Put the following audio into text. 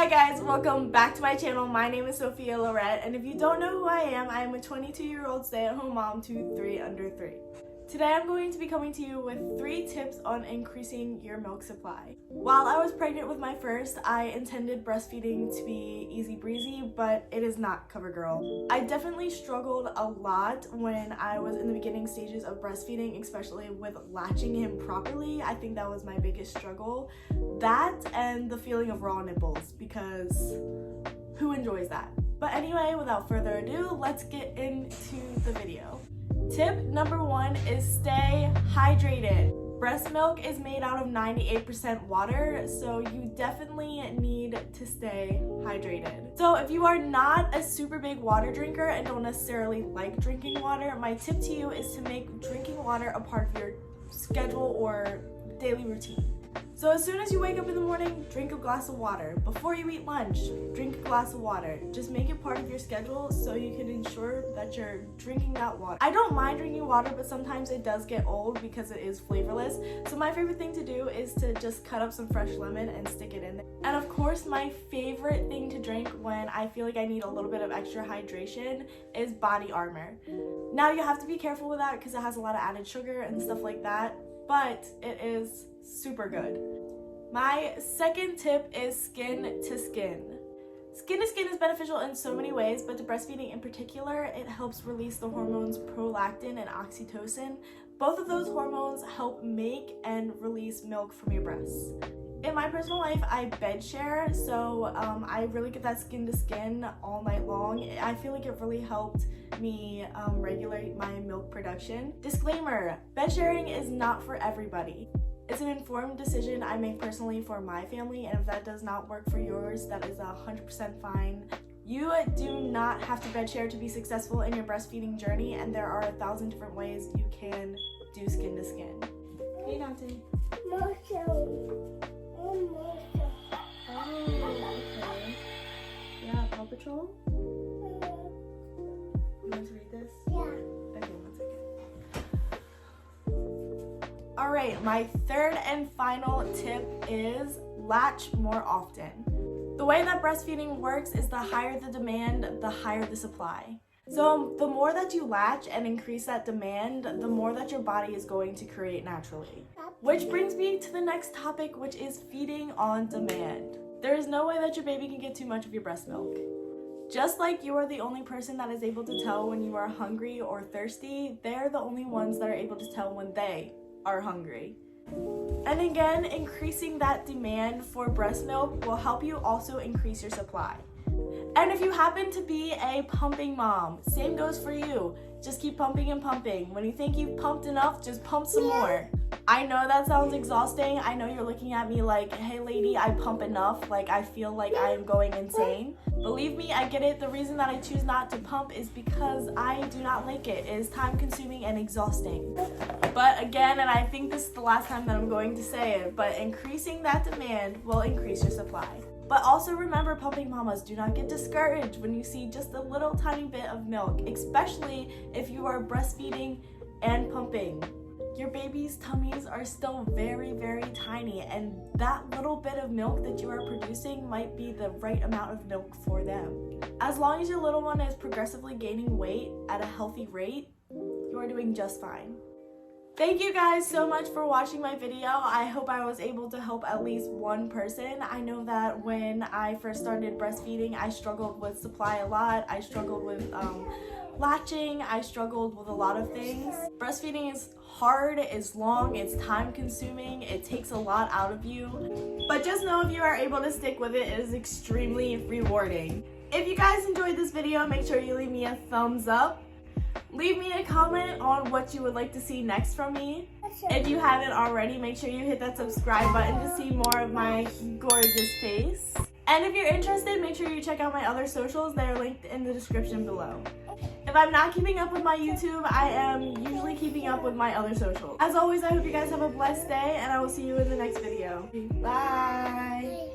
Hi guys, welcome back to my channel. My name is Sophia Lorette, and if you don't know who I am a 22-year-old stay-at-home mom to 3 under 3. Today I'm going to be coming to you with 3 tips on increasing your milk supply. While I was pregnant with my first, I intended breastfeeding to be easy breezy, but it is not, CoverGirl. I definitely struggled a lot when I was in the beginning stages of breastfeeding, especially with latching him properly. I think that was my biggest struggle. That and the feeling of raw nipples, because who enjoys that? But anyway, without further ado, let's get into the video. Tip number 1 is stay hydrated. Breast milk is made out of 98% water, so you definitely need to stay hydrated. So if you are not a super big water drinker and don't necessarily like drinking water, my tip to you is to make drinking water a part of your schedule or daily routine. So as soon as you wake up in the morning, drink a glass of water. Before you eat lunch, drink a glass of water. Just make it part of your schedule so you can ensure that you're drinking that water. I don't mind drinking water, but sometimes it does get old because it is flavorless. So my favorite thing to do is to just cut up some fresh lemon and stick it in there. And of course, my favorite thing to drink when I feel like I need a little bit of extra hydration is body armor. Now you have to be careful with that because it has a lot of added sugar and stuff like that, but it is super good. My second tip is skin to skin. Skin to skin is beneficial in so many ways, but to breastfeeding in particular, it helps release the hormones prolactin and oxytocin. Both of those hormones help make and release milk from your breasts. In my personal life, I bed share, so I really get that skin to skin all night long. I feel like it really helped me regulate my milk production. Disclaimer, bed sharing is not for everybody. It's an informed decision I make personally for my family, and if that does not work for yours, that is 100% fine. You do not have to bed share to be successful in your breastfeeding journey, and there are 1,000 different ways you can do skin to skin. Hey, Dante. Oh, okay. Yeah, Paw Patrol? You want to read this? Yeah. Okay, 1 second. Alright, my third and final tip is latch more often. The way that breastfeeding works is the higher the demand, the higher the supply. So the more that you latch and increase that demand, the more that your body is going to create naturally. Which brings me to the next topic, which is feeding on demand. There is no way that your baby can get too much of your breast milk. Just like you are the only person that is able to tell when you are hungry or thirsty, they're the only ones that are able to tell when they are hungry. And again, increasing that demand for breast milk will help you also increase your supply. And if you happen to be a pumping mom, same goes for you. Just keep pumping and pumping. When you think you've pumped enough, just pump some more. I know that sounds exhausting. I know you're looking at me like, hey lady, I pump enough. Like, I feel like I am going insane. Believe me, I get it. The reason that I choose not to pump is because I do not like it. It is time consuming and exhausting. But again, and I think this is the last time that I'm going to say it, but increasing that demand will increase your supply. But also remember, pumping mamas, do not get discouraged when you see just a little tiny bit of milk, especially if you are breastfeeding and pumping. Your baby's tummies are still very, very tiny, and that little bit of milk that you are producing might be the right amount of milk for them. As long as your little one is progressively gaining weight at a healthy rate, you are doing just fine. Thank you guys so much for watching my video. I hope I was able to help at least one person. I know that when I first started breastfeeding, I struggled with supply a lot. I struggled with latching. I struggled with a lot of things. Breastfeeding is hard, it's long, it's time consuming, it takes a lot out of you. But just know if you are able to stick with it, it is extremely rewarding. If you guys enjoyed this video, make sure you leave me a thumbs up. Leave me a comment on what you would like to see next from me. If you haven't already, make sure you hit that subscribe button to see more of my gorgeous face. And if you're interested, make sure you check out my other socials. They are linked in the description below. If I'm not keeping up with my YouTube, I am usually keeping up with my other socials. As always, I hope you guys have a blessed day, and I will see you in the next video. Bye!